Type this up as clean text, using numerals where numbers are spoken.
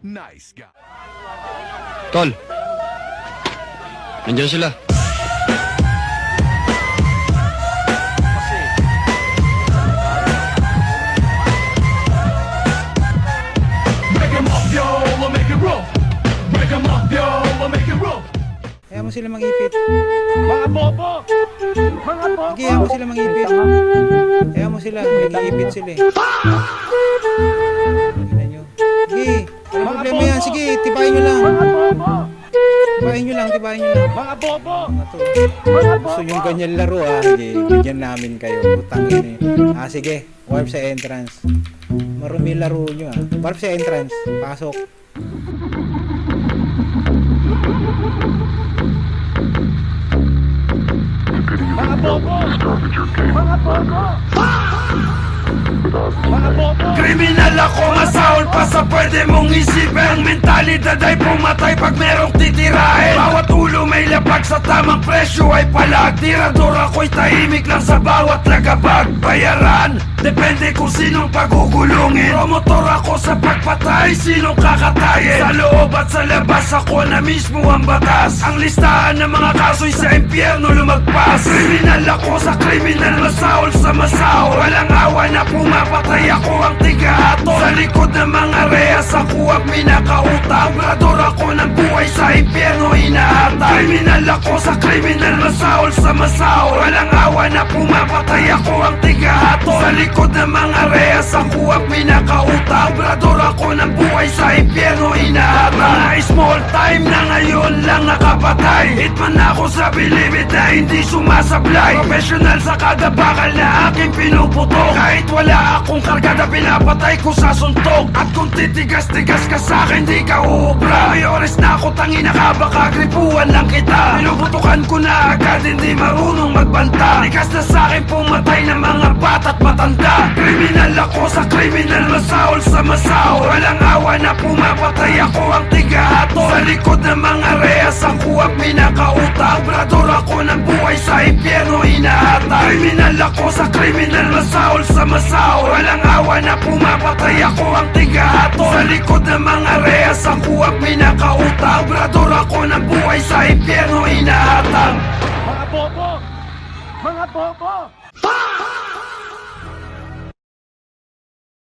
Nice guy. Tol, nandiyan sila. Make 'em up, yo, we'll make it roll. Break 'em up, yo, we'll make it roll. Kaya mo sila mangipit. Mga bobo! Mga bobo! Sige, kaya mo sila mangipit. Kaya mo sila, nag-iipit sila eh. Tingnan nyo. Sige, walang problema yan. Sige, tibayin nyo lang. Mga bobo! Tibayin nyo lang, tibayin nyo lang. Mga bobo! Mga to. Mga Gusto yung ganyan laro Sige, bigyan namin kayo. Utangin eh. Sige, warp sa entrance. Marumi laro nyo Warp sa entrance. Pasok. Mga bobo! Mga bobo! Mga bobo! Kriminal ako, masaol pa sa pwede mong isipin. Ang mentalidad ay pumatay pag merong titirahin. Bawat ulo may lapag sa tamang presyo ay palag. Tirador ako'y tahimik lang sa bawat lagabag. Bayaran, depende kung sinong pagugulungin. Promotor ako sa pagpatay, sinong kakatayin. Sa loob at sa labas ako na mismo ang batas. Ang listahan ng mga kaso'y sa impyerno lumagpas. Kriminal ako sa kriminal, masaol sa masaol. Walang awa na pumapatay, ako ang tiga-ato. Sa likod ng mga rehas ako ang pinakautang. Obrador ako ng buhay sa impyerno inaatay. Kriminal ako sa kriminal, masaol sa masaol. Walang awa na pumapatay, ako ang tiga-ato. Sa likod ng mga rehas ako ang pinakautang. Obrador ako ng buhay sa impyerno inaatay. Mga small time na ngayon lang nakapatay. Hitman ako sa bilibid na hindi sumasablay. Professional sa kada bakal na aking pinuputok. Kahit wala akong kargada, pinapatay ko sa suntok. At kung titigas-tigas ka sa akin, di ka uubra. May oras na ako, tangina ka, baka gripuan lang kita. Pinuputukan ko na agad, hindi marunong magbanta. Likas na sa akin pumatay ng mga bata't matanda. Kriminal ako sa kriminal, masaol sa masaol. Walang awa na pumapatay, ako ang tiga-ato. Sa likod ng mga rehas ako ang pinakautang. Obrador ako ng buhay sa impyerno inaatay. Kriminal ako sa kriminal, masaol sa masaol. Walang awa na pumapatay, ako ang tiga-ato. Sa likod ng mga rehas ako ang pinakautang. Obrador ako ng buhay sa impyerno inaatay. Mga bobo! Mga bobo!